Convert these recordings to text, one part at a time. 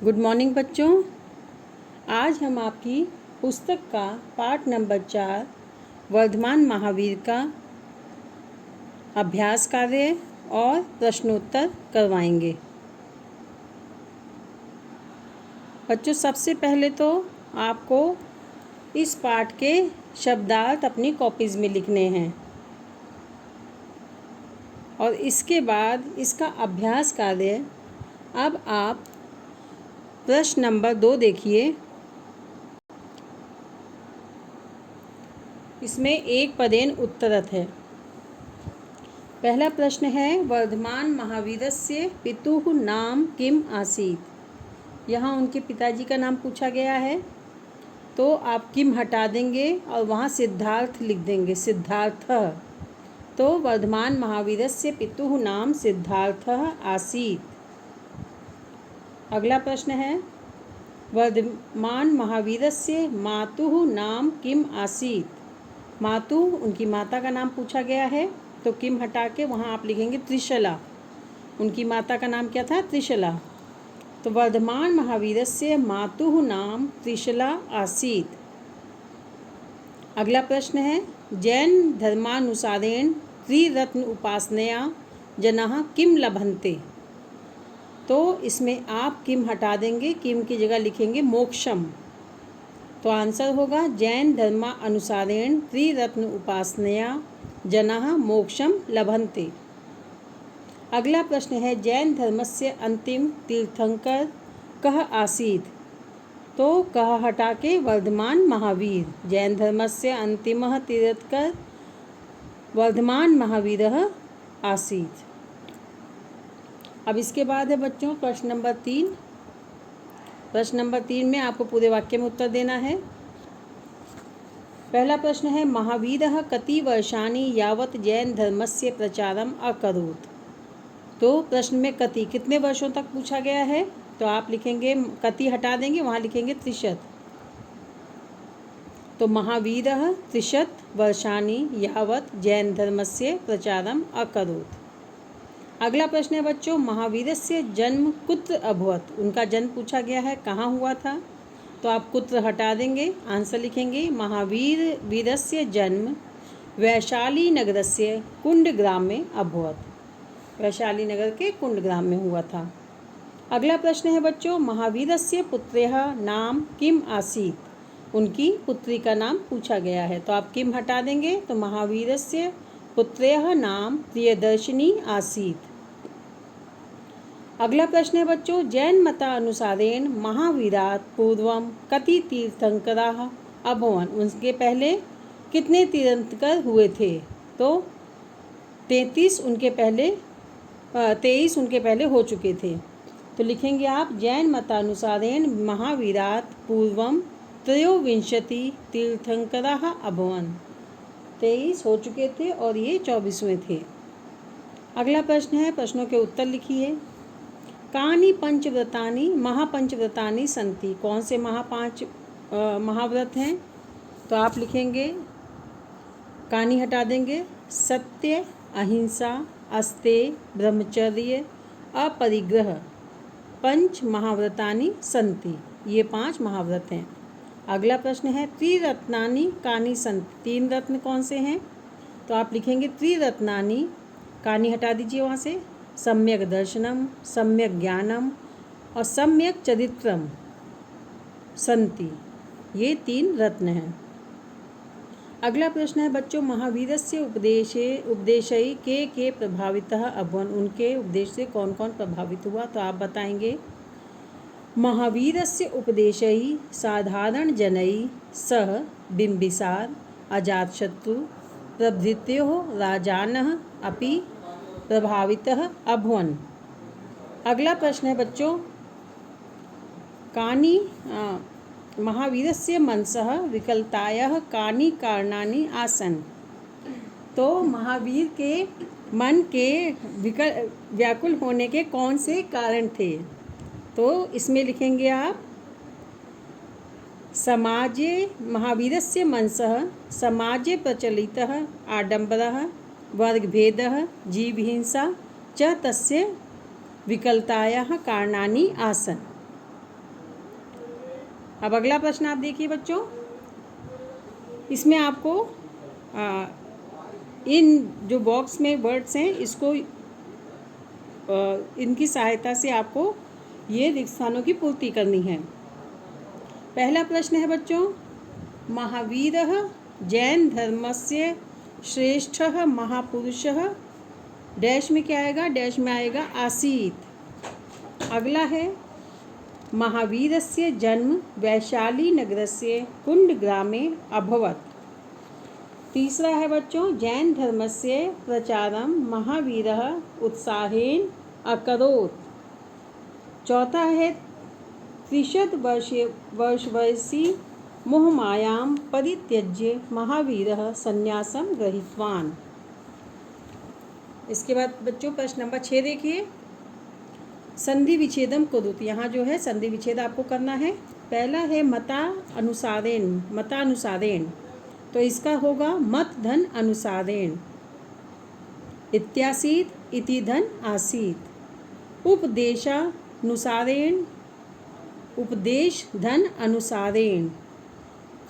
Good morning बच्चों। आज हम आपकी पुस्तक का पाठ नंबर 4 वर्धमान महावीर का अभ्यास कार्य और प्रश्नोत्तर करवाएंगे। बच्चों, सबसे पहले तो आपको इस पाठ के शब्दार्थ अपनी कॉपीज़ में लिखने हैं और इसके बाद इसका अभ्यास कार्य। अब आप प्रश्न नंबर 2 देखिए। इसमें एक पदेन उत्तरत है। पहला प्रश्न है, वर्धमान महावीरस्य पितुः नाम किम आसीत्। यहाँ उनके पिताजी का नाम पूछा गया है, तो आप किम हटा देंगे और वहाँ सिद्धार्थ लिख देंगे, सिद्धार्थः। तो वर्धमान महावीरस्य पितुः नाम सिद्धार्थः आसीत्। अगला प्रश्न है, वर्धमान महावीरस्य मातुः नाम किम आसीत्। मातुः उनकी माता का नाम पूछा गया है, तो किम हटा के वहाँ आप लिखेंगे त्रिशला। उनकी माता का नाम क्या था? त्रिशला। तो वर्धमान महावीरस्य मातुः नाम त्रिशला आसीत्। अगला प्रश्न है, जैन धर्मानुसारेण त्रिरत्न उपासनया जनाः किम लभन्ते। तो इसमें आप किम हटा देंगे, किम की जगह लिखेंगे मोक्षम। तो आंसर होगा, जैन धर्मानुसारेण त्रिरत्न उपासनया जनाः मोक्षम लभन्ते। अगला प्रश्न है, जैन धर्मस्य अंतिम तीर्थंकर कः आसीत्। तो कः हटा के वर्धमान महावीर। जैन धर्मस्य अंतिमः तीर्थंकर वर्धमान महावीरः आसीत्। अब इसके बाद है बच्चों प्रश्न नंबर 3। प्रश्न नंबर 3 में आपको पूरे वाक्य में उत्तर देना है। पहला प्रश्न है, महावीरः कति वर्षाणि यावत् जैन धर्मस्य प्रचारम अकरोत्। तो प्रश्न में कति कितने वर्षों तक पूछा गया है, तो आप लिखेंगे, कति हटा देंगे, वहाँ लिखेंगे त्रिशत। तो महावीरः त्रिशत वर्षाणि यावत् जैन धर्मस्य प्रचारम अकरोत्। अगला प्रश्न है बच्चों, महावीरस्य जन्म कुत्र अभवत्। उनका जन्म पूछा गया है, कहाँ हुआ था। तो आप कुत्र हटा देंगे, आंसर लिखेंगे, महावीरस्य जन्म वैशाली नगरस्य कुंडग्राम में अभवत्। वैशाली नगर के कुंडग्राम में हुआ था। अगला प्रश्न है बच्चों, महावीरस्य पुत्र्यः नाम किम आसीत्। उनकी पुत्री का नाम पूछा गया है, तो आप किम हटा देंगे, तो महावीरस्य पुत्र्यः नाम प्रियदर्शिनी आसीत्। अगला प्रश्न है बच्चों, जैन मतानुसारेण महावीरात् पूर्वं कति तीर्थंकराः अभवन्। उनके पहले कितने तीर्थंकर हुए थे। तो 23 उनके पहले हो चुके थे। तो लिखेंगे आप, जैन मतानुसारेण महावीरात् पूर्वं त्रयोविंशति तीर्थंकराः अभवन्। 23 हो चुके थे और ये 24वें थे। अगला प्रश्न है, प्रश्नों के उत्तर लिखिए। कानि पंचव्रतानि महापंचव्रतानि सन्ति। कौन से महाव्रत हैं। तो आप लिखेंगे, कानि हटा देंगे, सत्य, अहिंसा, अस्तेय, ब्रह्मचर्य, अपरिग्रह, पंच महाव्रतानि सन्ति। ये 5 महाव्रत हैं। अगला प्रश्न है, त्रिरत्नानि कानि सन्ति। 3 रत्न कौन से हैं। तो आप लिखेंगे, त्रिरत्नानि, कानि हटा दीजिए वहाँ से, सम्यक दर्शनम, सम्यक ज्ञानम और सम्यक चरित्रम सन्ति। ये 3 रत्न हैं। अगला प्रश्न है बच्चों, महावीरस्य उपदेशै के प्रभावितः अभवन्। उनके उपदेश से कौन कौन प्रभावित हुआ। तो आप बताएंगे, महावीरस्य उपदेशै साधारण जनै सह बिम्बिसार अजातशत्रु प्रभृत्योः राजानः अपि प्रभावितः अभवन्। अगला प्रश्न है बच्चों, कानि महावीरस्य मनसः विकलतायाः कानि कारणानि आसन्। तो महावीर के मन के व्याकुल होने के कौन से कारण थे। तो इसमें लिखेंगे आप, समाजे महावीरस्य मनसः समाजे प्रचलितः आडंबरः वर्गभेदः जीवहिंसा च तस्य विकलतायाः कारणानि आसन्। अब अगला प्रश्न आप देखिए बच्चों, इसमें आपको इन जो बॉक्स में वर्ड्स हैं इसको इनकी सहायता से आपको ये स्थानों की पूर्ति करनी है। पहला प्रश्न है बच्चों, महावीरः जैन धर्मस्य श्रेष्ठः महापुरुषः डैश में क्या आएगा, डैश में आएगा आसीत्। अगला है महावीरस्य जन्म वैशाली नगरस्य कुंडग्रामे अभवत्। तीसरा है बच्चों, जैन धर्मस्य प्रचारं महावीरः उत्साहेन अकरोत्। चौथा है 30 वर्ष वयसी मोहमायां परित्यज्य महावीरः संन्यासं गृहीतवान्। इसके बाद बच्चों प्रश्न नंबर 6 देखिए, संधि विच्छेदम कुरुत। यहाँ जो है संधि विच्छेद आपको करना है। पहला है मतानुसारेण, तो इसका होगा मत धन अनुसारेण। इत्यासीत इति धन आसीत। उपदेशानुसारेण उपदेश धन अनुसारेण।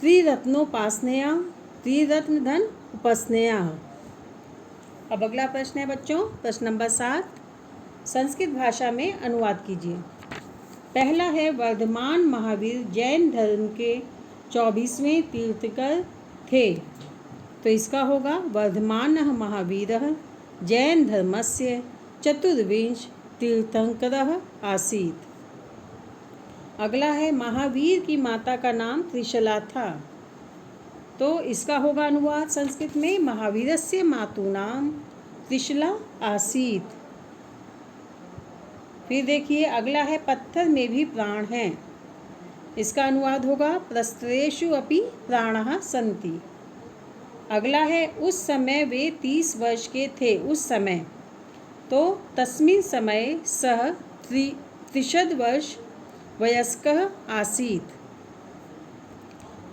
त्रिरत्नोपासनया त्रिरत्न धन उपासनया। अब अगला प्रश्न है बच्चों, प्रश्न नंबर 7, संस्कृत भाषा में अनुवाद कीजिए। पहला है वर्धमान महावीर जैन धर्म के 24वें तीर्थंकर थे, तो इसका होगा वर्धमानः महावीरः जैन धर्मस्य 24 तीर्थंकरः आसीत्। अगला है महावीर की माता का नाम त्रिशला था, तो इसका होगा अनुवाद संस्कृत में, महावीरस्य मातुनाम त्रिशला आसीत्। फिर देखिए अगला है पत्थर में भी प्राण हैं, इसका अनुवाद होगा प्रस्तरेषु अपि प्राणः सन्ति। अगला है उस समय वे 30 वर्ष के थे, उस समय, तो तस्मिन् समय सः 30 वर्ष वयस्कः आसीत्।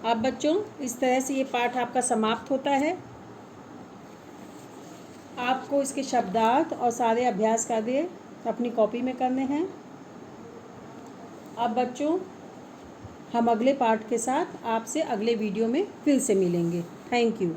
अब बच्चों इस तरह से ये पाठ आपका समाप्त होता है। आपको इसके शब्दार्थ और सारे अभ्यास कार्य अपनी कॉपी में करने हैं। अब बच्चों हम अगले पाठ के साथ आपसे अगले वीडियो में फिर से मिलेंगे। Thank you.